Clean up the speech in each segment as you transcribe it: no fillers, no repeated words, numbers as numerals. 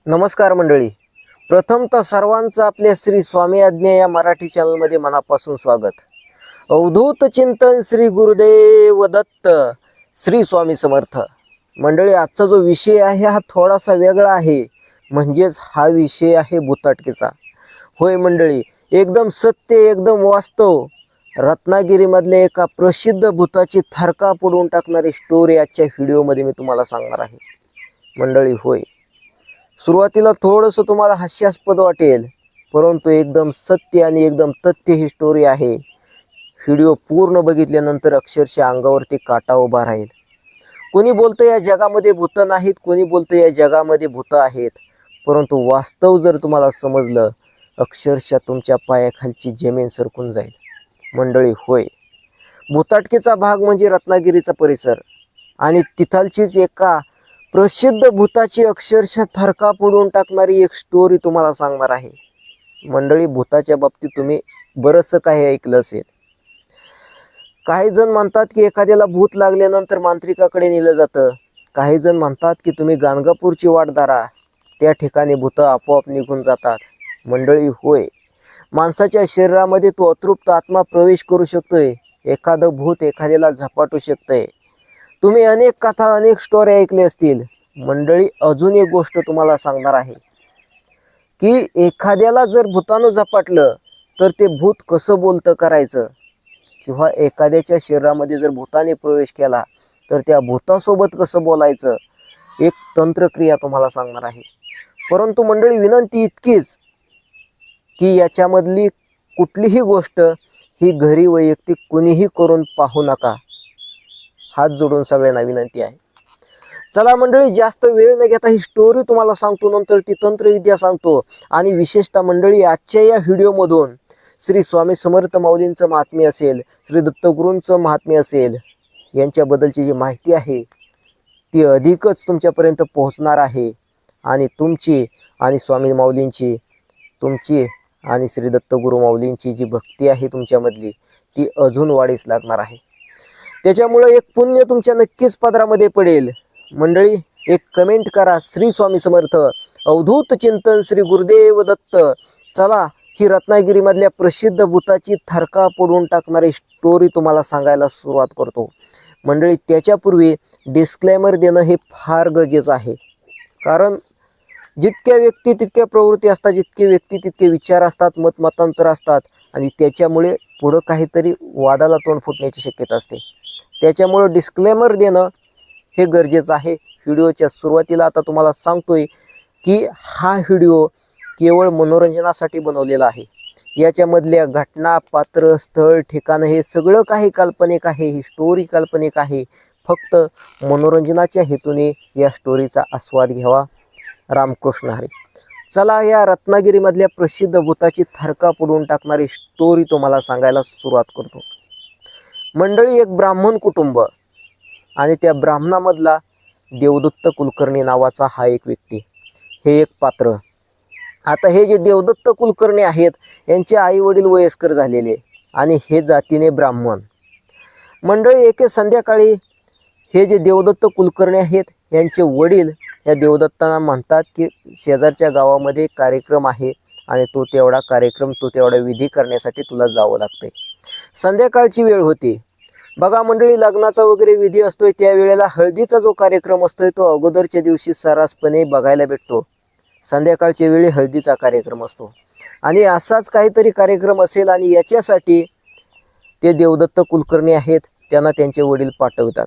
नमस्कार मंडळी. प्रथमतः सर्वांचं आपल्या श्री स्वामी आज्ञा या मराठी चॅनलमध्ये मनापासून स्वागत. अवधूत चिंतन श्री गुरुदेव दत्त, श्री स्वामी समर्थ. मंडळी, आजचा जो विषय आहे हा थोडासा वेगळा आहे. म्हणजेच हा विषय आहे भुताटकीचा. होय मंडळी, एकदम सत्य, एकदम वास्तव. रत्नागिरीमधल्या एका प्रसिद्ध भूताची थरका पडून टाकणारी स्टोरी आजच्या व्हिडिओमध्ये मी तुम्हाला सांगणार आहे. मंडळी होय, सुरुवातीला थोडंसं तुम्हाला हास्यास्पद वाटेल, परंतु एकदम सत्य आणि एकदम तथ्य ही स्टोरी आहे. व्हिडिओ पूर्ण बघितल्यानंतर अक्षरशः अंगावरती काटा उभा राहील. कोणी बोलतं या जगामध्ये भूतं नाहीत, कोणी बोलतं या जगामध्ये भूतं आहेत, परंतु वास्तव जर तुम्हाला समजलं, अक्षरशः तुमच्या पायाखालची जमीन सरकून जाईल. मंडळी होय, भुताटकीचा भाग म्हणजे रत्नागिरीचा परिसर आणि तिथलचीच एका प्रसिद्ध भूताची अक्षरशः थरका पडून टाकणारी एक स्टोरी तुम्हाला सांगणार आहे. मंडळी, भूताच्या बाबतीत तुम्ही बरंचसं काही ऐकलं असेल. काही जण म्हणतात की एखाद्याला भूत लागल्यानंतर मांत्रिकाकडे नेलं जातं. काही जण म्हणतात की तुम्ही गाणगापूरची वाट धरा, त्या ठिकाणी भूतं आपोआप निघून जातात. मंडळी होय, माणसाच्या शरीरामध्ये तो अतृप्त आत्मा प्रवेश करू शकतोय. एखादं भूत एखाद्याला झपाटू शकतंय. तुम्ही अनेक कथा, अनेक स्टोरी ऐकले असतील. मंडळी, अजून एक गोष्ट तुम्हाला सांगणार आहे की एखाद्याला जर भूतानं झपाटलं तर ते भूत कसं बोलतं करायचं, किंवा एखाद्याच्या शरीरामध्ये जर भूताने प्रवेश केला तर त्या भूतासोबत कसं बोलायचं, एक तंत्रक्रिया तुम्हाला सांगणार आहे. परंतु मंडळी, विनंती इतकीच की याच्यामधली कुठलीही गोष्ट ही घरी वैयक्तिक कुणीही करून पाहू नका. हात जोडून सगळ्यांना विनंती आहे. चला मंडळी, जास्त वेळ न घेता ही स्टोरी तुम्हाला सांगतो, नंतर ती तंत्रविद्या सांगतो. आणि विशेषतः मंडळी, आजच्या या व्हिडिओमधून श्री स्वामी समर्थ माऊलींचं महात्म्य असेल, श्री दत्तगुरूंचं महात्म्य असेल, यांच्याबद्दलची जी माहिती आहे ती अधिकच तुमच्यापर्यंत पोहोचणार आहे. आणि तुमची आणि स्वामी माऊलींची, तुमची आणि श्री दत्तगुरू माऊलींची जी भक्ती आहे तुमच्यामधली, ती अजून वाढीस लागणार आहे. त्याच्यामुळे एक पुण्य तुमच्या नक्कीच पदरामध्ये पडेल. मंडळी, एक कमेंट करा, श्री स्वामी समर्थ, अवधूत चिंतन श्री गुरुदेव दत्त. चला, ही रत्नागिरीमधल्या प्रसिद्ध भूताची थरका पडून टाकणारी स्टोरी तुम्हाला सांगायला सुरुवात करतो. मंडळी, त्याच्यापूर्वी डिस्क्लेमर देणं हे फार गरजेचं आहे. कारण जितक्या व्यक्ती तितक्या प्रवृत्ती असतात, जितके व्यक्ती तितके विचार असतात, मतमतांतर असतात, आणि त्याच्यामुळे पुढं काहीतरी वादाला तोंड फुटण्याची शक्यता असते. त्याच्यामुळे डिस्क्लेमर देणं हे गरजेचं आहे. व्हिडिओच्या सुरुवातीला आता तुम्हाला सांगतोय की हा व्हिडिओ केवळ मनोरंजनासाठी बनवलेला आहे. याच्यामधल्या घटना, पात्र, स्थळ, ठिकाणं हे सगळं काही काल्पनिक आहे. ही स्टोरी काल्पनिक आहे. फक्त मनोरंजनाच्या हेतूने या स्टोरीचा आस्वाद घ्यावा. रामकृष्ण हरी. चला, या रत्नागिरीमधल्या प्रसिद्ध भूताची थरका पडून टाकणारी स्टोरी तुम्हाला सांगायला सुरुवात करतो. मंडळी, एक ब्राह्मण कुटुंब आणि त्या ब्राह्मणामधला देवदत्त कुलकर्णी नावाचा हा एक व्यक्ती, हे एक पात्र. आता हे जे देवदत्त कुलकर्णी आहेत, यांचे आई वडील वयस्कर झालेले आणि हे जातीने ब्राह्मण. मंडळी, एके संध्याकाळी हे जे देवदत्त कुलकर्णी आहेत, यांचे वडील या देवदत्तांना म्हणतात की शेजारच्या गावामध्ये कार्यक्रम आहे आणि तो तेवढा विधी करण्यासाठी तुला जावं लागतंय. संध्याकाळची वेळ होती. बघा मंडळी, लग्नाचा वगैरे विधी असतोय, त्या वेळेला हळदीचा जो कार्यक्रम असतोय तो अगोदरच्या दिवशी सर्रासपणे बघायला भेटतो. संध्याकाळच्या वेळी हळदीचा कार्यक्रम असतो आणि असाच काहीतरी कार्यक्रम असेल आणि याच्यासाठी ते देवदत्त कुलकर्णी आहेत, त्यांना त्यांचे वडील पाठवतात.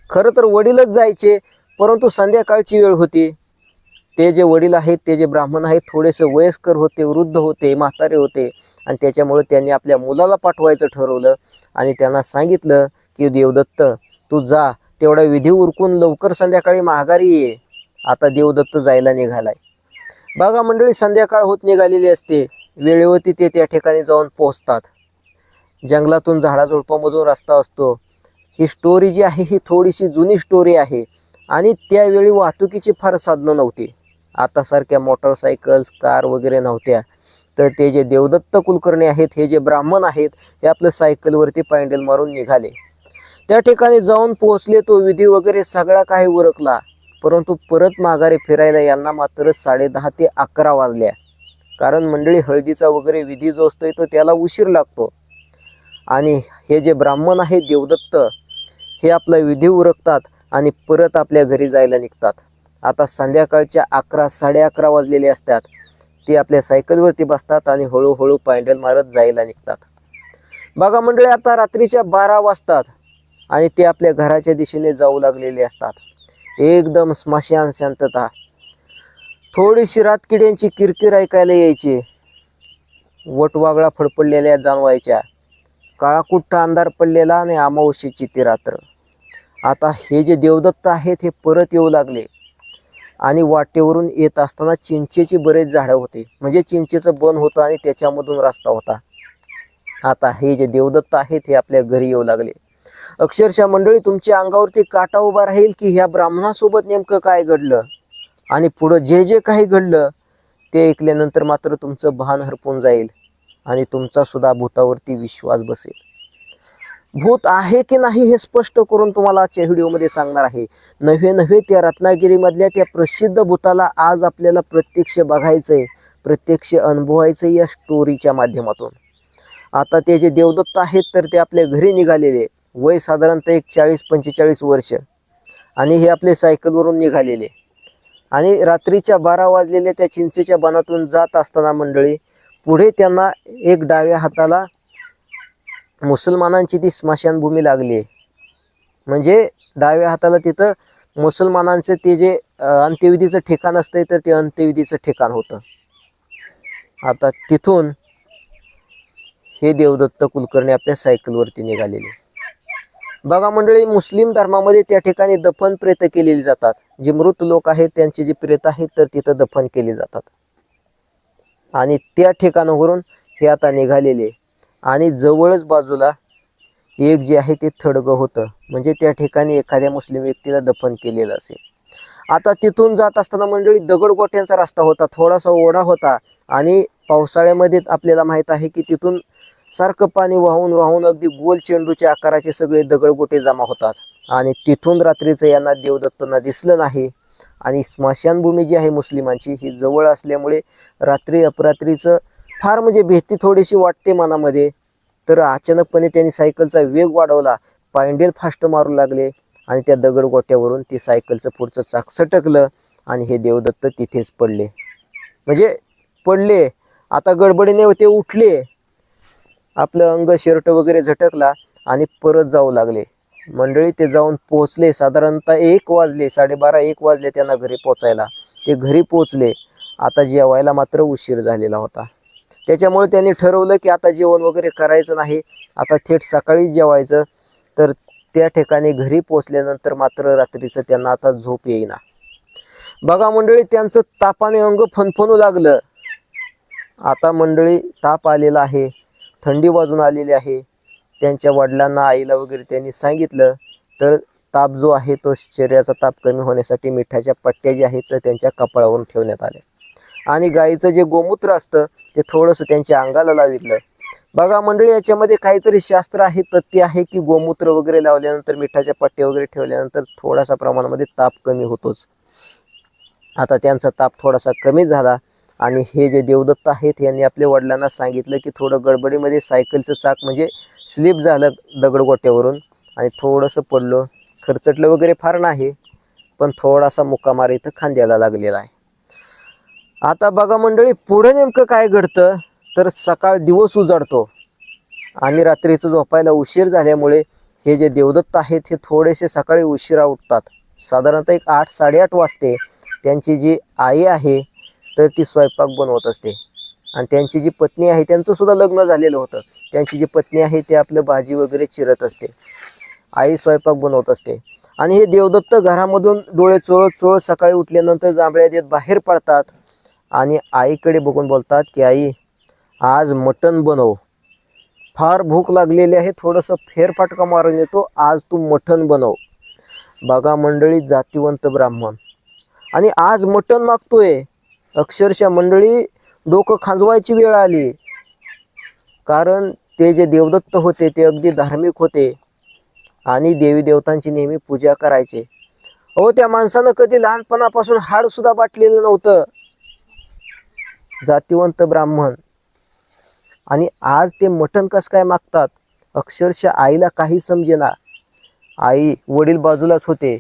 खरं तर वडीलच जायचे, परंतु संध्याकाळची वेळ होती. ते जे वडील आहेत, ते जे ब्राह्मण आहेत, थोडेसे वयस्कर होते, वृद्ध होते, म्हातारे होते, आणि त्याच्यामुळे त्यांनी आपल्या मुलाला पाठवायचं ठरवलं आणि त्यांना सांगितलं की देवदत्त, तू जा, तेवढा विधी उरकून लवकर संध्याकाळी माघारी ये. आता देवदत्त जायला निघालाय. बघा मंडळी, संध्याकाळ होत निघालेली असते. वेळेवरती ते त्या ठिकाणी जाऊन पोहोचतात. जंगलातून, झाडाझुडपामधून रस्ता असतो. ही स्टोरी जी आहे ही थोडीशी जुनी स्टोरी आहे आणि त्यावेळी वाहतुकीची फार साधनं नव्हती. आता सारख्या मोटरसायकल्स, कार वगैरे नव्हत्या. तर ते जे देवदत्त कुलकर्णी आहेत, हे जे ब्राह्मण आहेत, हे आपलं सायकलवरती पॅन्डल मारून निघाले. त्या ठिकाणी जाऊन पोहोचले. तो विधी वगैरे सगळा काही उरकला, परंतु परत माघारी फिरायला यांना मात्र 10:30 ते 11 वाजल्या. कारण मंडळी हळदीचा वगैरे विधी जो असतोय तो त्याला उशीर लागतो. आणि हे जे ब्राह्मण आहे देवदत्त, हे आपला विधी उरकतात आणि परत आपल्या घरी जायला निघतात. आता संध्याकाळच्या 11 11:30 वाजलेले असतात. ते आपल्या सायकलवरती बसतात आणि हळूहळू पॅन्डल मारत जायला निघतात. बघा मंडळी, आता रात्रीच्या 12 वाजतात आणि ते आपल्या घराच्या दिशेने जाऊ लागलेले असतात. एकदम स्मशान शांतता. थोडीशी रातकिड्यांची किरकिर ऐकायला यायची. वटवागळा फडफडलेल्या जाणवायच्या. काळाकुट्ट अंधार पडलेला आणि अमावस्येची ती रात्र. आता हे जे देवदत्त आहेत हे परत येऊ लागले आणि वाटेवरून येत असताना चिंचेची बरेच झाडं होते. म्हणजे चिंचेचं बन होतं आणि त्याच्यामधून रस्ता होता. आता हे जे देवदत्त आहेत हे आपल्या घरी येऊ लागले. अक्षरशः मंडळी, तुमच्या अंगावरती काटा उभा राहील की ह्या ब्राह्मणासोबत नेमकं काय घडलं. आणि पुढं जे जे काही घडलं ते ऐकल्यानंतर मात्र तुमचं भान हरपून जाईल आणि तुमचा सुद्धा भूतावरती विश्वास बसेल. भूत आहे की नाही हे स्पष्ट करून तुम्हाला आजच्या व्हिडिओमध्ये सांगणार आहे. नव्हे त्या रत्नागिरीमधल्या त्या प्रसिद्ध भूताला आज आपल्याला प्रत्यक्ष बघायचंय, प्रत्यक्ष अनुभवायचंय या स्टोरीच्या माध्यमातून. आता ते जे देवदत्त आहेत तर ते आपल्या घरी निघालेले. वय साधारणतः एक 40-45 वर्ष आणि हे आपले सायकलवरून निघालेले. आणि रात्रीच्या 12 वाजलेल्या त्या चिंचेच्या बनातून जात असताना मंडळी पुढे त्यांना एक डाव्या हाताला मुसलमानांची ती स्मशानभूमी लागली. म्हणजे डाव्या हाताला तिथं मुसलमानांचं ते जे अंत्यविधीचं ठिकाण असतंय तर ते अंत्यविधीचं ठिकाण होतं. आता तिथून हे देवदत्त कुलकर्णी आपल्या सायकलवरती निघालेले. बघा मंडळी, मुस्लिम धर्मामध्ये त्या ठिकाणी दफन प्रेत केलेली जातात. जे मृत लोक आहेत त्यांची जी प्रेत आहेत तर तिथं दफन केली जातात. आणि त्या ठिकाणावरून हे आता निघालेले आणि जवळच बाजूला एक जे आहे ते थडगं होतं. म्हणजे त्या ठिकाणी एखाद्या मुस्लिम व्यक्तीला दफन केलेलं असेल. आता तिथून जात असताना मंडळी दगडगोट्यांचा रस्ता होता, थोडासा ओढा होता आणि पावसाळ्यामध्ये आपल्याला माहित आहे की तिथून सारखं पाणी वाहून वाहून अगदी गोल चेंडूच्या आकाराचे सगळे दगडगोटे जमा होतात. आणि तिथून रात्रीचं यांना देवदत्तांना दिसलं नाही. आणि स्मशानभूमी जी आहे मुस्लिमांची ही जवळ असल्यामुळे रात्री अपरात्रीचं फार म्हणजे भीती थोडीशी वाटते मनामध्ये. तर अचानकपणे त्यांनी सायकलचा वेग वाढवला, पायंडेल फास्ट मारू लागले आणि त्या दगडगोट्यावरून ती सायकलचं पुढचं चाक सटकलं आणि हे देवदत्त तिथेच पडले. म्हणजे पडले, आता गडबडीने ते उठले, आपलं अंग शर्ट वगैरे झटकला आणि परत जाऊ लागले. मंडळी ते जाऊन पोहोचले साधारणतः 1 वाजले, 12:30-1 वाजले त्यांना घरी पोचायला. ते घरी पोचले. आता जेवायला मात्र उशीर झालेला होता. त्याच्यामुळे त्यांनी ठरवलं की आता जेवण वगैरे करायचं नाही, आता थेट सकाळी जेवायचं. तर त्या ठिकाणी घरी पोचल्यानंतर मात्र रात्रीचं त्यांना आता झोप येईना. बघा मंडळी, त्यांचं तापाने अंग फणफणू लागलं. आता मंडळी ताप आलेला आहे, थंडी वाजून आलेली आहे. त्यांच्या वडिलांना, आईला वगैरे त्यांनी सांगितलं. तर ताप जो आहे तो शरीराचा ताप कमी होण्यासाठी मिठाच्या पट्ट्या ज्या आहेत तर त्यांच्या कपाळावरून ठेवण्यात आल्या. आणि गाईचं जे गोमूत्र असतं ते थोडंसं त्यांच्या अंगाला लावितलं. बघा मंडळी, याच्यामध्ये काहीतरी शास्त्र आहे, तथ्य आहे की गोमूत्र वगैरे लावल्यानंतर, मिठाच्या पट्ट्या वगैरे ठेवल्यानंतर थोडासा प्रमाणामध्ये ताप कमी होतोच. आता त्यांचा ताप थोडासा कमी झाला आणि हे जे देवदत्त आहेत यांनी आपल्या वडिलांना सांगितलं की थोडं गडबडीमध्ये सायकलचं चाक म्हणजे स्लिप झालं दगडगोट्यावरून आणि थोडंसं पडलो, खरचटलं वगैरे फार नाही, पण थोडासा मुक्कामार इथं खांद्याला लागलेला आहे. आता बघा मंडळी, पुढे नेमकं काय घडतं तर सकाळ दिवस उजाडतो आणि रात्रीचं झोपायला उशीर झाल्यामुळे हे जे देवदत्त आहेत हे थोडेसे सकाळी उशिरा उठतात. साधारणतः एक 8-8:30 वाजते. त्यांची जी आई आहे तर ती स्वयंपाक बनवत असते आणि त्यांची जी पत्नी आहे, त्यांचं सुद्धा लग्न झालेलं होतं, त्यांची जी पत्नी आहे ती आपलं भाजी वगैरे चिरत असते, आई स्वयंपाक बनवत असते. आणि हे देवदत्त घरामधून डोळे चोळत चोळत सकाळी उठल्यानंतर जांभळ्या देत बाहेर पडतात आणि आईकडे बघून बोलतात की आई, आज मटण बनव, फार भूक लागलेली आहे, थोडंसं फेरफटका मारून येतो, आज तू मटण बनव. बघा मंडळी, जातिवंत ब्राह्मण आणि आज मटण मागतोय. अक्षरशः मंडळी डोकं खांजवायची वेळ आली. कारण ते जे देवदत्त होते ते अगदी धार्मिक होते आणि देवी देवतांची नेहमी पूजा करायचे. अहो त्या माणसानं कधी लहानपणापासून हाड सुद्धा बाटलेलं नव्हतं, जातिवंत ब्राह्मण, आणि आज ते मटण कस काय मागतात? अक्षरशः आईला काही समजेना. आई वडील बाजूलाच होते,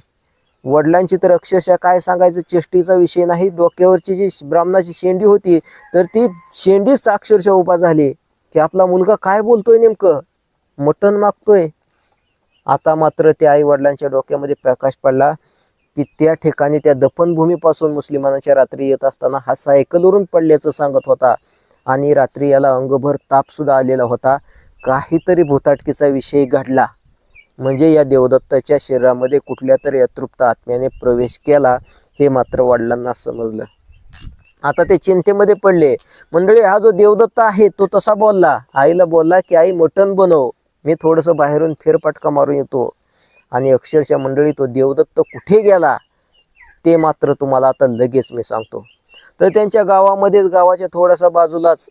वडिलांची तर अक्षरशः काय सांगायचं चेष्टीचा विषय नाही. डोक्यावरची जी ब्राह्मणाची शेंडी होती तर ती शेंडीच अक्षरशः उभा झाली की आपला मुलगा काय बोलतोय, नेमकं मटण मागतोय. आता मात्र त्या आई वडिलांच्या डोक्यामध्ये प्रकाश पडला की त्या ठिकाणी त्या दफनभूमीपासून मुस्लिमांच्या रात्री येत असताना हा सायकलवरून पडल्याचं सांगत होता, आणि रात्री याला अंगभर ताप सुद्धा आलेला होता. काहीतरी भूताटकीचा विषय घडला, म्हणजे या देवदत्ताच्या शरीरामध्ये कुठल्या तरी अतृप्त आत्म्याने प्रवेश केला, हे मात्र वडिलांना समजलं. आता ते चिंतेमध्ये पडले. मंडळी, हा जो देवदत्त आहे तो तसा बोलला, आईला बोलला की आई मटण बनव, मी थोडंसं बाहेरून फेरफटका मारून येतो. आणि अक्षरशः मंडळी तो देवदत्त कुठे गेला ते मात्र तुम्हाला आता लगेच मी सांगतो. तर त्यांच्या गावामध्येच, गावाच्या थोडासा बाजूलाच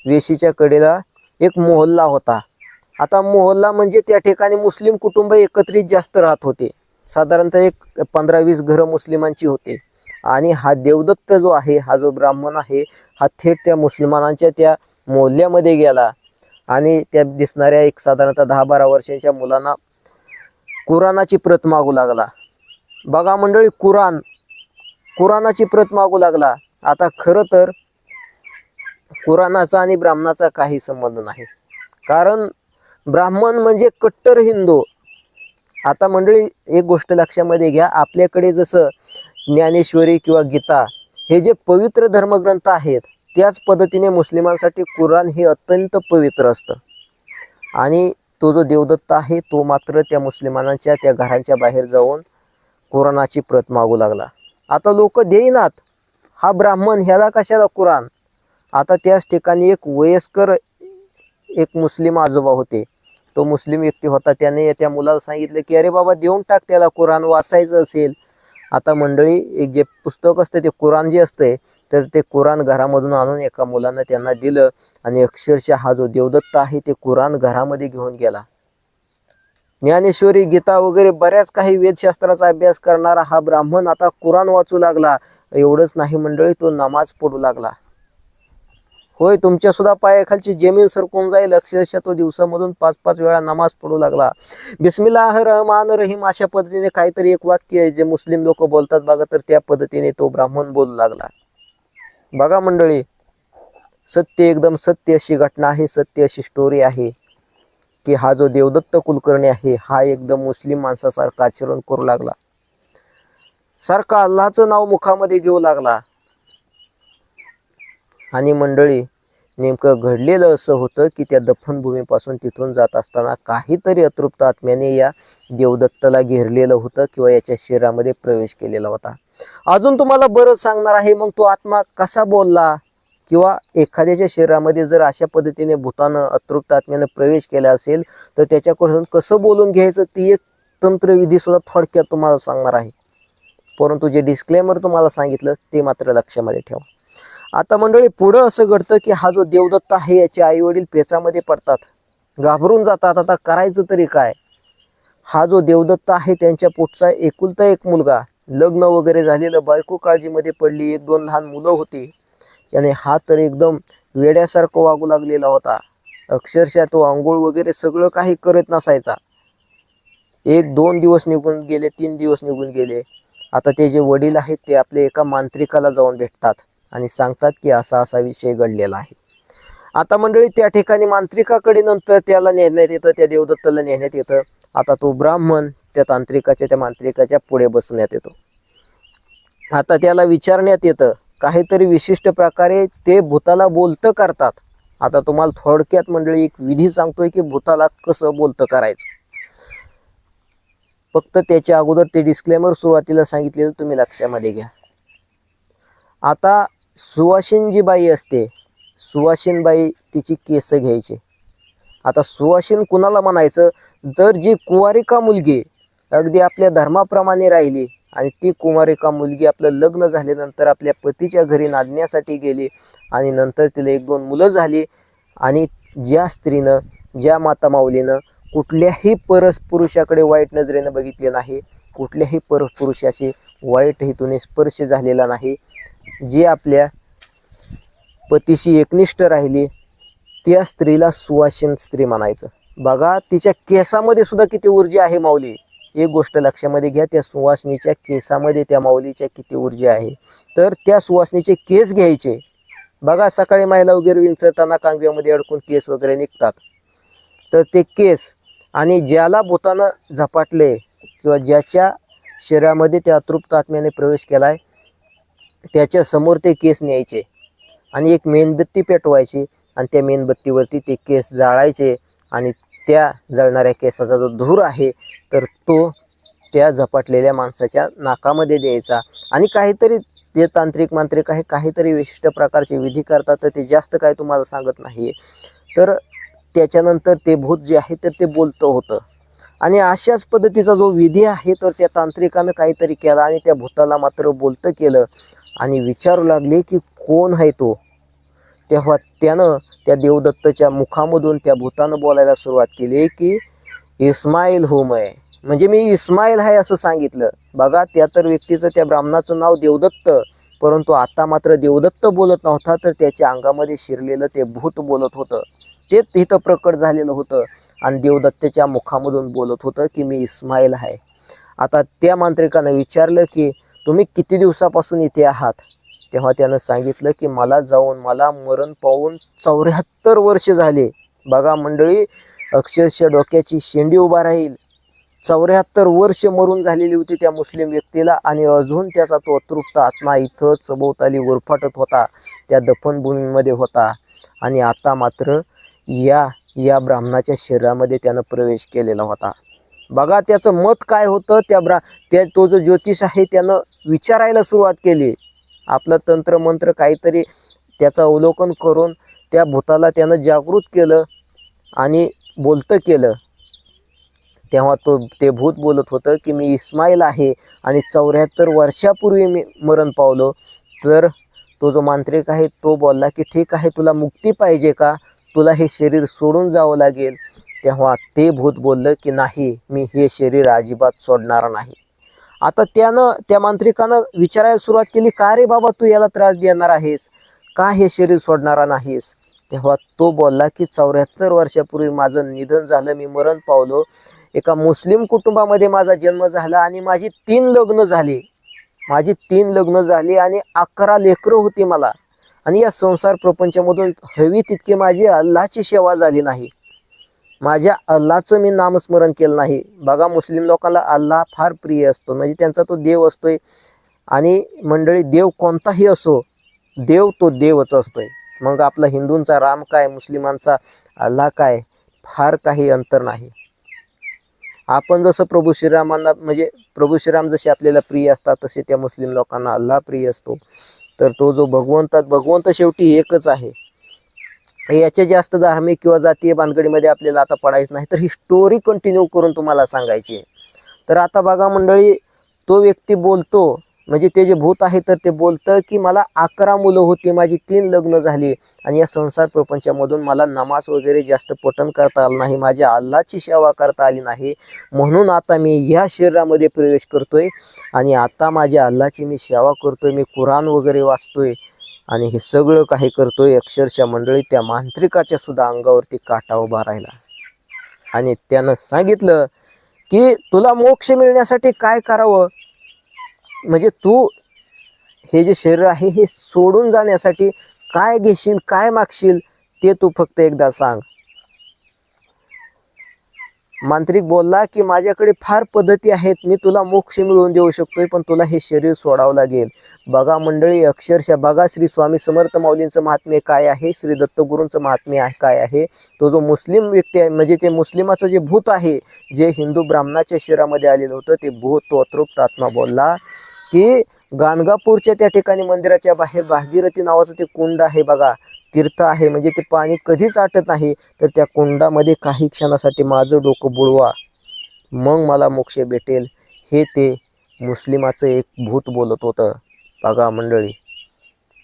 वेशीच्या कडेला एक मोहल्ला होता. आता मोहल्ला म्हणजे त्या ठिकाणी मुस्लिम कुटुंब एकत्रित जास्त राहत होते, साधारणतः एक 15-20 घरं मुस्लिमांची होते. आणि हा देवदत्त जो आहे, हा जो ब्राह्मण आहे, हा थेट त्या मुसलमानांच्या त्या मोहल्ल्यामध्ये गेला आणि त्या दिसणाऱ्या एक साधारणतः 10-12 वर्षांच्या मुलांना कुराणाची प्रत मागू लागला. बघा मंडळी, कुराणाची प्रत मागू लागला. आता खरं तर कुराणाचा आणि ब्राह्मणाचा काही संबंध नाही, कारण ब्राह्मण म्हणजे कट्टर हिंदू. आता मंडळी एक गोष्ट लक्षामध्ये घ्या, आपल्याकडे जसं ज्ञानेश्वरी किंवा गीता हे जे पवित्र धर्मग्रंथ आहेत, त्याच पद्धतीने मुस्लिमांसाठी कुराण हे अत्यंत पवित्र असतं. आणि तो जो देवदत्त आहे तो मात्र त्या मुस्लिमांच्या त्या घरांच्या बाहेर जाऊन कुराणाची प्रत मागू लागला. आता लोक देईनात, हा ब्राह्मण, ह्याला कशाला कुराण? आता त्याच ठिकाणी एक वयस्कर एक मुस्लिम आजोबा होते, तो मुस्लिम व्यक्ती होता, त्याने त्या मुलाला सांगितलं की अरे बाबा देऊन टाक त्याला, कुराण वाचायचं असेल. आता मंडळी, एक जे पुस्तक असतं ते कुराण जे असते, तर ते कुराण घरामधून आणून एका मुलानं त्यांना दिलं, आणि अक्षरशः हा जो देवदत्त आहे ते कुराण घरामध्ये घेऊन गेला. ज्ञानेश्वरी, गीता वगैरे बऱ्याच काही वेदशास्त्राचा अभ्यास करणारा हा ब्राह्मण आता कुराण वाचू लागला. एवढंच नाही मंडळी, तो नमाज पडू लागला. होय, तुमच्या सुद्धा पायाखालची जमीन सरकून जाईल. अक्षरशः तो दिवसामधून 5-5 वेळा नमाज पडू लागला. बिस्मिल्लाह रहमान रहीम अशा पद्धतीने काहीतरी एक वाक्य आहे जे मुस्लिम लोक बोलतात बघा, तर त्या पद्धतीने तो ब्राह्मण बोलू लागला. बघा मंडळी, सत्य, एकदम सत्य अशी घटना आहे, सत्य अशी स्टोरी आहे की हा जो देवदत्त कुलकर्णी आहे हा एकदम मुस्लिम माणसासारखा आचरण करू लागला, सारखा अल्लाहचं नाव मुखामध्ये घेऊ लागला. आणि मंडळी, नेमकं घडलेलं असं होतं की त्या दफनभूमीपासून तिथून जात असताना काहीतरी अतृप्त आत्म्याने या देवदत्ताला घेरलेलं होतं किंवा याच्या शरीरामध्ये प्रवेश केलेला होता. अजून तुम्हाला बरंच सांगणार आहे. मग तो आत्मा कसा बोलला, किंवा एखाद्याच्या शरीरामध्ये जर अशा पद्धतीने भूतानं, अतृप्त आत्म्यानं प्रवेश केला असेल तर त्याच्याकडून कसं बोलून घ्यायचं, ती एक तंत्रविधी सुद्धा थोडक्यात तुम्हाला सांगणार आहे. परंतु जे डिस्क्लेमर तुम्हाला सांगितलं ते मात्र लक्षामध्ये ठेवा. आता मंडळी, पुढं असं घडतं की हा जो देवदत्त आहे याचे आई वडील पेचामध्ये पडतात, घाबरून जातात. आता करायचं तरी काय? हा जो देवदत्त आहे त्यांच्या पोटचा एकुलता एक मुलगा, लग्न वगैरे झालेलं, बायको काळजीमध्ये पडली, 1-2 लहान मुलं होती, त्याने हा तर एकदम वेड्यासारखं वागू लागलेला होता. अक्षरशः तो आंघोळ वगैरे सगळं काही करत नसायचा. 1-2 दिवस निघून गेले, 3 दिवस निघून गेले. आता ते जे वडील आहेत ते आपले एका मांत्रिकाला जाऊन भेटतात आणि सांगतात की असा असा विषय घडलेला आहे. आता मंडळी, त्या ठिकाणी मांत्रिकाकडे नंतर त्याला नेण्यात येतं, त्या देवदत्ताला नेण्यात येतं. आता तो ब्राह्मण त्या मांत्रिकाच्या पुढे बसण्यात येतो. आता त्याला विचारण्यात येतं, काहीतरी विशिष्ट प्रकारे ते भूताला बोलतं करतात. आता तुम्हाला थोडक्यात मंडळी एक विधी सांगतोय की भूताला कसं बोलतं करायचं. फक्त त्याच्या अगोदर ते डिस्क्लेमर सुरुवातीला सांगितलेलं तुम्ही लक्षामध्ये घ्या. आता सुवासिन जी बाई असते, सुवासिन बाई तिची केस घ्यायची. आता सुवासिन कुणाला म्हणायचं, तर जी कुवारिका मुलगी अगदी आपल्या धर्माप्रमाणे राहिली आणि ती कुमारिका मुलगी आपलं लग्न झाल्यानंतर आपल्या पतीच्या घरी नांदण्यासाठी गेली आणि नंतर तिला 1-2 मुलं झाली, आणि ज्या स्त्रीनं, ज्या माता माऊलीनं कुठल्याही परपुरुषाकडे वाईट नजरेनं बघितले नाही, कुठल्याही परपुरुषाशी वाईट हेतूने स्पर्श झालेला नाही. जे आपल्या पतीशी एकनिष्ठ राहिली त्या स्त्रीला सुवासिन स्त्री म्हणायचं. बघा तिच्या केसामध्ये सुद्धा किती ऊर्जा आहे माऊली. एक गोष्ट लक्षामध्ये घ्या, त्या सुवासिनीच्या केसामध्ये त्या माऊलीच्या किती ऊर्जा आहे. तर त्या सुवासिनीचे केस घ्यायचे. बघा सकाळी महिला वगैरे विंचरताना कांगव्यामध्ये अडकून केस वगैरे निघतात. तर ते केस आणि ज्याला भूतानं झपाटले किंवा ज्याच्या शरीरामध्ये त्या अतृप्त आत्म्याने प्रवेश केलाय त्याच्या समोर ते केस न्यायचे आणि एक मेणबत्ती पेटवायची आणि त्या मेणबत्तीवरती ते केस जाळायचे आणि त्या जळणाऱ्या केसाचा जो धूर आहे तर तो त्या झपाटलेल्या माणसाच्या नाकामध्ये द्यायचा. आणि काहीतरी ते तांत्रिक मांत्रिक आहे, काहीतरी विशिष्ट प्रकारचे विधी करतात, तर ते जास्त काय तुम्हाला सांगत नाही. तर त्याच्यानंतर ते भूत जे आहे तर ते बोलतं होतं. आणि अशाच पद्धतीचा जो विधी आहे तर त्या तांत्रिकानं काहीतरी केला आणि त्या भूताला मात्र बोलतं केलं आणि विचारू लागले की कोण आहे तो. तेव्हा त्यानं त्या देवदत्तच्या मुखामधून त्या भूतानं बोलायला सुरुवात केली की इस्माईल हूँ मैं, म्हणजे मी इस्माईल आहे असं सांगितलं. बघा त्या तर व्यक्तीचं त्या ब्राह्मणाचं नाव देवदत्त, परंतु आता मात्र देवदत्त बोलत नव्हता तर त्याच्या अंगामध्ये शिरलेलं ते भूत बोलत होतं. तेच इथं प्रकट झालेलं होतं आणि देवदत्ताच्या मुखामधून बोलत होतं की मी इस्माईल आहे. आता त्या मांत्रिकानं विचारलं की तुम्ही किती दिवसापासून इथे आहात. तेव्हा त्यानं सांगितलं की मला मरण पावून 74 वर्ष झाले. बघा मंडळी, अक्षरशः डोक्याची शेंडी उभा राहील. 74 वर्ष मरून झालेली होती त्या मुस्लिम व्यक्तीला आणि अजून त्याचा तो अतृप्त आत्मा इथं सभोवताली उरफाटत होता, त्या दफनभूमीमध्ये होता. आणि आता मात्र या ब्राह्मणाच्या शरीरामध्ये त्यानं प्रवेश केलेला होता. बघा त्याचं मत काय होतं. तो जो ज्योतिष आहे त्यानं विचारायला सुरुवात केली. आपलं तंत्रमंत्र काहीतरी त्याचं अवलोकन करून त्या भूताला त्यानं जागृत केलं आणि बोलतं केलं. तेव्हा ते भूत बोलत होतं की मी इस्माईल आहे आणि 74 वर्षापूर्वी मी मरण पावलो. तर तो जो मांत्रिक आहे तो बोलला की ठीक आहे, तुला मुक्ती पाहिजे का, तुला हे शरीर सोडून जावं लागेल. तेव्हा ते भूत बोललं की नाही, मी हे शरीर अजिबात सोडणार नाही. आता त्या मांत्रिकानं विचारायला सुरुवात केली, का रे बाबा तू याला त्रास देणार आहेस, का हे शरीर सोडणारा नाहीस. तेव्हा तो बोलला की 74 वर्षापूर्वी माझं निधन झालं, मी मरण पावलो. एका मुस्लिम कुटुंबामध्ये माझा जन्म झाला आणि माझी 3 लग्न झाली. आणि 11 लेकरं होती मला. आणि या संसार प्रपंचामधून हवी तितकी माझी अल्लाची सेवा झाली नाही. माझ्या अल्लाचं मी नामस्मरण केलं नाही. बघा मुस्लिम लोकांना अल्लाह फार प्रिय असतो, म्हणजे त्यांचा तो देव असतोय. आणि मंडळी देव कोणताही असो, देव तो देवच असतोय. मग आपला हिंदूंचा राम काय, मुस्लिमांचा अल्लाह काय, फार काही अंतर नाही. आपण जसं प्रभू श्रीराम जसे आपल्याला प्रिय असतात तसे त्या मुस्लिम लोकांना अल्लाह प्रिय असतो. तर तो जो भगवंत शेवटी एकच आहे. याच्या जास्त धार्मिक किंवा जातीय भानगडीमध्ये आपल्याला आता पडायचं नाही. तर ही स्टोरी कंटिन्यू करून तुम्हाला सांगायची. तर आता बघा मंडळी, तो व्यक्ती बोलतो, म्हणजे ते जे भूत आहे तर ते बोलतं की मला 11 मुलं होती, माझी 3 लग्न झाली आणि या संसार प्रपंचामधून मला नमाज वगैरे जास्त पठण करता आलं नाही, माझ्या अल्लाची सेवा करता आली नाही, म्हणून आता मी या शरीरामध्ये प्रवेश करतोय आणि आता माझ्या अल्लाची मी सेवा करतोय, मी कुराण वगैरे वाचतोय आणि हे सगळं काही करतोय. अक्षरशः मंडळी त्या मांत्रिकाच्या सुद्धा अंगावरती काटा उभा राहिला आणि त्यानं सांगितलं की तुला मोक्ष मिळण्यासाठी काय करावं, म्हणजे तू हे जे शरीर आहे हे सोडून जाण्यासाठी काय घेशील, काय मागशील ते तू फक्त एकदा सांग. मांत्रिक बोलला की माझ्याकडे फार पद्धती आहेत, मी तुला मोक्ष मिळवून देऊ शकतोय, पण तुला हे शरीर सोडावं लागेल. बघा मंडळी, अक्षरशः बघा श्री स्वामी समर्थ माऊलींचं महात्म्य काय आहे, श्री दत्तगुरूंचं महात्म्य काय आहे. तो जो मुस्लिम व्यक्ती आहे, म्हणजे ते मुस्लिमाचं जे भूत आहे, जे हिंदू ब्राह्मणाच्या शरीरामध्ये आलेलं होतं, ते भूत तो अतृप्त आत्मा बोलला की गाणगापूरच्या त्या ठिकाणी मंदिराच्या बाहेर भागीरथी नावाचं ते कुंड आहे बघा, तीर्थ आहे, म्हणजे ते पाणी कधीच आटत नाही. तर त्या कुंडामध्ये काही क्षणासाठी माझं डोकं बुडवा, मग मला मोक्ष भेटेल. हे ते मुस्लिमाचं एक भूत बोलत होतं. बघा मंडळी,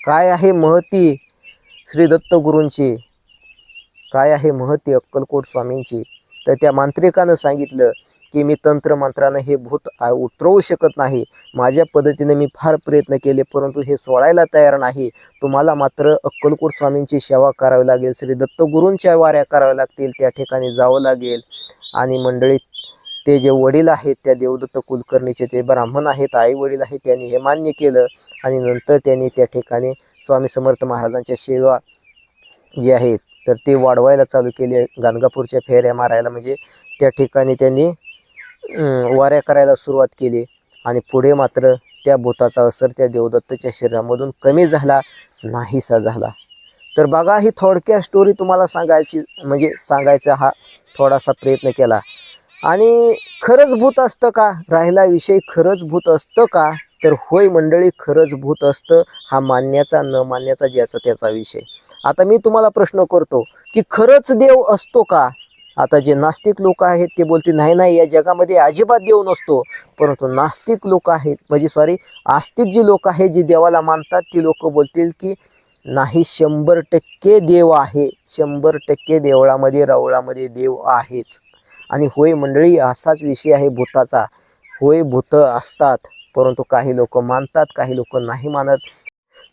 काय आहे महती श्री दत्तगुरूंची, काय आहे महती अक्कलकोट स्वामींची. तर त्या मांत्रिकानं सांगितलं की मी तंत्रमंत्रानं हे भूत उतरवू शकत नाही, माझ्या पद्धतीने मी फार प्रयत्न केले परंतु हे सोडायला तयार नाही, तुम्हाला मात्र अक्कलकोट स्वामींची सेवा करावी लागेल, श्री दत्तगुरूंच्या वाऱ्या कराव्या लागतील, त्या ठिकाणी जावं लागेल. आणि मंडळी ते जे वडील आहेत त्या देवदत्त कुलकर्णीचे ते ब्राह्मण आहेत, आई वडील आहेत, त्यांनी हे मान्य केलं आणि नंतर त्यांनी त्या ठिकाणी स्वामी समर्थ महाराजांच्या सेवा जी आहेत तर ते वाढवायला चालू केले, गाणगापूरच्या फेऱ्या मारायला म्हणजे त्या ठिकाणी त्यांनी वाऱ्या करायला सुरुवात केली. आणि पुढे मात्र त्या भूताचा असर त्या देवदत्तच्या शरीरामधून कमी झाला, नाहीसा झाला. तर बघा, ही थोडक्यात स्टोरी तुम्हाला सांगायचा हा थोडासा प्रयत्न केला. आणि खरंच भूत असतं का, राहिला विषय खरंच भूत असतं का, तर होय मंडळी, खरंच भूत असतं. हा मानण्याचा न मानण्याचा ज्याचा त्याचा विषय. आता मी तुम्हाला प्रश्न करतो की खरंच देव असतो का. आता जे नास्तिक लोक आहेत ते बोलतील नाही नाही, या जगामध्ये अजिबात देव नसतो. परंतु नास्तिक लोक आहेत आस्तिक जी लोक आहेत जी देवाला मानतात ती लोक बोलतील की नाही, 100% देव आहे, 100% देवळामध्ये रावळामध्ये देव आहेच. आणि होय मंडळी, असाच विषय आहे भूताचा. होय, भूत असतात परंतु काही लोक मानतात, काही लोक नाही मानत.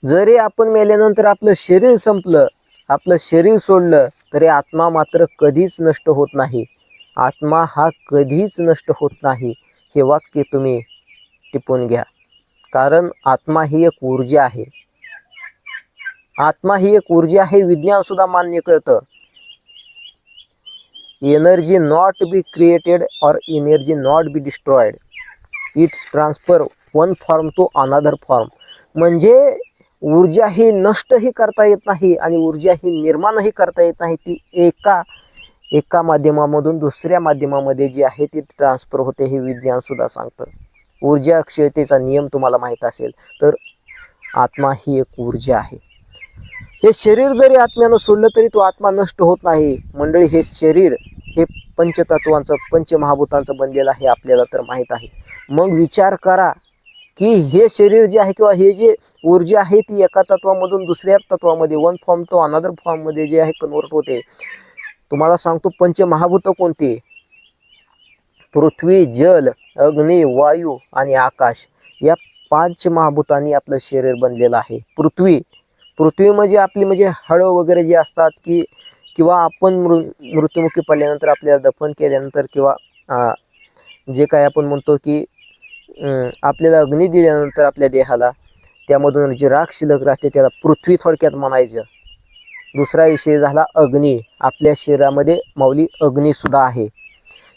जरी आपण मेल्यानंतर आपलं शरीर संपलं, आपलं शरीर सोडलं, तरी आत्मा मात्र कधीच नष्ट होत नाही. आत्मा हा कधीच नष्ट होत नाही, हे वाक्य तुम्ही टिपून घ्या. कारण आत्मा ही एक ऊर्जा आहे. आत्मा ही एक ऊर्जा आहे, विज्ञान सुद्धा मान्य करतं. Energy not be created or energy not be destroyed, it's transfer one form to another form. म्हणजे ऊर्जा ही नष्टही करता येत नाही आणि ऊर्जा ही निर्माणही करता येत नाही. ती एका माध्यमामधून दुसऱ्या माध्यमामध्ये जी आहे ती ट्रान्सफर होते, हे विज्ञान सुद्धा सांगतं. ऊर्जा अक्षयतेचा नियम तुम्हाला माहीत असेल तर आत्मा ही एक ऊर्जा आहे. हे शरीर जरी आत्म्यानं सोडलं तरी तो आत्मा नष्ट होत नाही. मंडळी, हे शरीर हे पंचतत्वांचं पंचमहाभूतांचं बनलेलं आहे, आपल्याला तर माहीत आहे. मग विचार करा की हे शरीर जे आहे किंवा हे जे ऊर्जा आहे ती एका तत्वामधून दुसऱ्या तत्वामध्ये वन फॉर्म टू अनदर फॉर्ममध्ये जे आहे कन्वर्ट होते. तुम्हाला सांगतो पंचमहाभूत कोणती, पृथ्वी, जल, अग्नी, वायू आणि आकाश, या 5 महाभूतांनी आपलं शरीर बनलेलं आहे. पृथ्वी म्हणजे आपली हाडं वगैरे जे असतात की किंवा आपण मृत्युमुखी पडल्यानंतर आपल्याला दफन केल्यानंतर किंवा जे काय आपण म्हणतो की आपल्याला अग्नी दिल्यानंतर आपल्या देहाला त्यामधून जे राख शिल्लक राहते त्याला पृथ्वी थोडक्यात म्हणायचं. दुसरा विषय झाला अग्नी. आपल्या शरीरामध्ये माऊली अग्नी सुद्धा आहे.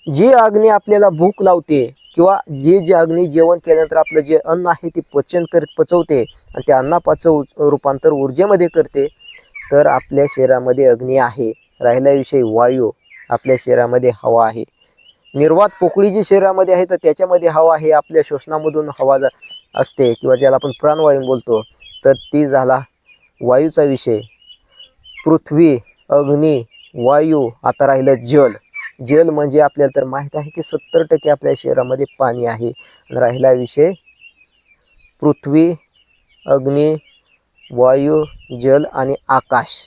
जी अग्नी आपल्याला भूक लावते किंवा जे अग्नी जेवण केल्यानंतर आपलं जे अन्न आहे ते पचवते आणि त्या अन्नापाचं रूपांतर ऊर्जेमध्ये करते, तर आपल्या शरीरामध्ये अग्नी आहे. राहिला विषय वायू. आपल्या शरीरामध्ये हवा आहे. निर्वात पोकळी जी शरीरामध्ये आहे तर त्याच्यामध्ये हवा आहे. आपल्या श्वसनामधून हवा असते किंवा ज्याला आपण प्राणवायू बोलतो, तर ती झाला वायूचा विषय. पृथ्वी, अग्नी, वायू. आता राहिलं जल म्हणजे आपल्याला तर माहीत आहे की 70% आपल्या शरीरामध्ये पाणी आहे. राहिला विषय पृथ्वी, अग्नी, वायू, जल आणि आकाश.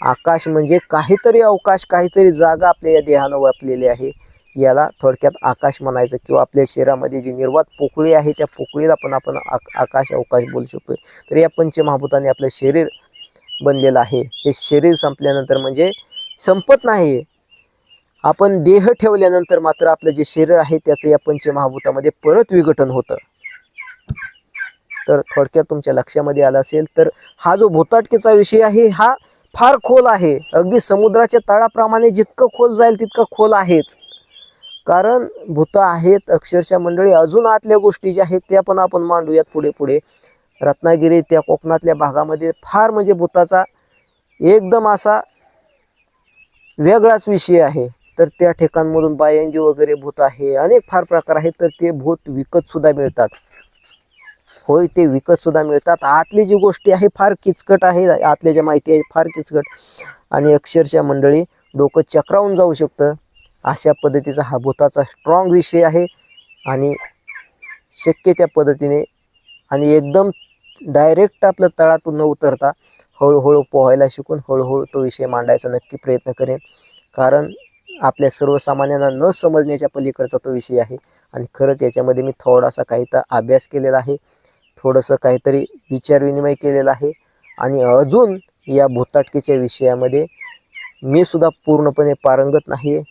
आकाश म्हणजे काहीतरी अवकाश, काहीतरी जागा आपल्या या देहानं व्यापलेली आहे, याला थोडक्यात आकाश म्हणायचं. किंवा आपल्या शरीरामध्ये जी निर्वात पोकळी आहे त्या पोकळीला पण आपण आकाश, अवकाश बोलू शकतो. तर या पंचमहाभूताने आपलं शरीर बनलेलं आहे. हे शरीर संपल्यानंतर म्हणजे संपत नाही, आपण देह ठेवल्यानंतर मात्र आपलं जे शरीर आहे त्याचं या पंचमहाभूतामध्ये परत विघटन होतं. तर थोडक्यात तुमच्या लक्षामध्ये आलं असेल तर हा जो भूताटकीचा विषय आहे हा फार खोल आहे. अगदी समुद्राच्या तळाप्रमाणे जितकं खोल जाईल तितकं खोल आहेच. कारण भूत आहेत अक्षरशः मंडळी. अजून आतल्या गोष्टी ज्या आहेत त्या पण आपण मांडूयात पुढे. रत्नागिरी त्या कोकणातल्या भागामध्ये फार भूताचा एकदम असा वेगळाच विषय आहे. तर त्या ठिकाणमधून बायंगी वगैरे भूत आहे, अनेक फार प्रकार आहेत. तर ते भूत विकत सुद्धा मिळतात. होय, ते विकत सुद्धा मिळतात. आतली जी गोष्टी आहे फार किचकट आहे. आतल्या ज्या माहिती आहे फार किचकट आणि अक्षरशः मंडळी डोकं चक्रावून जाऊ शकतं. अशा पद्धतीचा हा भूताचा स्ट्रॉंग विषय आहे. आणि शक्य त्या पद्धतीने आणि एकदम डायरेक्ट आपलं तळातून न उतरता हळूहळू पोहायला शिकून हळूहळू तो विषय मांडायचा नक्की प्रयत्न करेन. कारण आपल्या सर्वसामान्यांना न समजण्याच्या पलीकडचा तो विषय आहे. आणि खरंच याच्यामध्ये मी थोडासा काही तर अभ्यास केलेला आहे, थोडंसं काहीतरी विचारविनिमय केलेला आहे. आणि अजून या भूताटकीच्या विषयामध्ये मी सुद्धा पूर्णपणे पारंगत नाही आहे.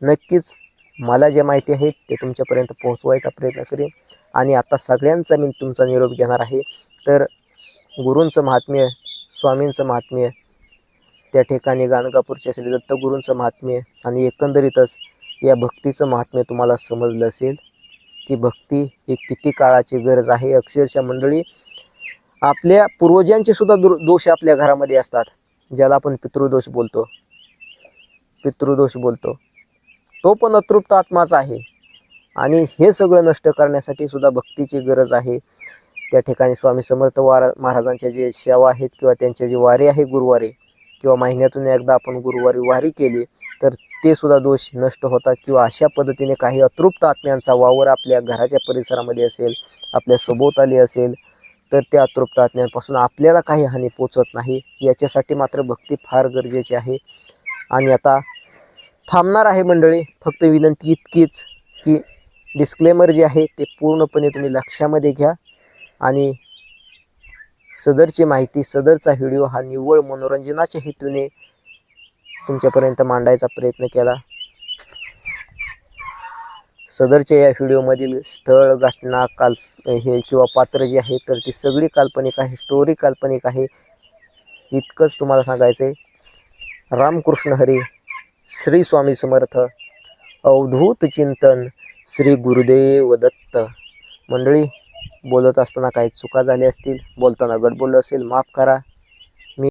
नक्कीच मला जे माहिती आहे ते तुमच्यापर्यंत पोहोचवायचा प्रयत्न करेन. आणि आता सगळ्यांचा मी तुमचा निरोप घेणार आहे. तर गुरूंचं महात्म्य, स्वामींचं महात्म्य, त्या ठिकाणी गाणगापूरच्या श्री दत्तगुरूंचं महात्म्य आणि एकंदरीतच या भक्तीचं महात्म्य तुम्हाला समजलं असेल की भक्ती ही किती काळाची गरज आहे. अक्षरशः मंडळी, आपल्या पूर्वजांचे सुद्धा दोष आपल्या घरामध्ये असतात, ज्याला आपण पितृदोष बोलतो. तो पण अतृप्त आत्माच आहे. आणि हे सगळं नष्ट करण्यासाठी सुद्धा भक्तीची गरज आहे. त्या ठिकाणी स्वामी समर्थ महाराजांच्या जे सेवा आहेत किंवा त्यांचे जे वारी आहे गुरुवारी, किंवा महिन्यातून एकदा आपण गुरुवारी वारी केली तर ते सुद्धा दोष नष्ट होतात. किंवा अशा पद्धतीने काही अतृप्त आत्म्यांचा वावर आपल्या घराच्या परिसरामध्ये असेल, आपल्या सभोवताली असेल, तर त्या अतृप्त आत्म्यांपासून आपल्याला काही हानी पोचत नाही. याच्यासाठी मात्र भक्ती फार गरजेची आहे. आणि आता थांबणार आहे मंडळी. फक्त विनंती इतकीच की डिस्क्लेमर जे आहे ते पूर्णपणे तुम्ही लक्षामध्ये घ्या. आणि सदरची माहिती, सदरचा व्हिडिओ हा निव्वळ मनोरंजनाच्या हेतूने तुमच्यापर्यंत मांडायचा प्रयत्न केला. सदरच्या या व्हिडिओमधील स्थळ, घटना, हे किंवा पात्र जे आहे तर ती सगळी काल्पनिक आहे, स्टोरी काल्पनिक आहे. इतकंच तुम्हाला सांगायचं आहे. रामकृष्ण हरी. श्री स्वामी समर्थ. अवधूत चिंतन. श्री गुरुदेव दत्त. मंडळी, बोलत असताना काही चुका झाल्या असतील, बोलताना गडबडलं असेल, माफ करा.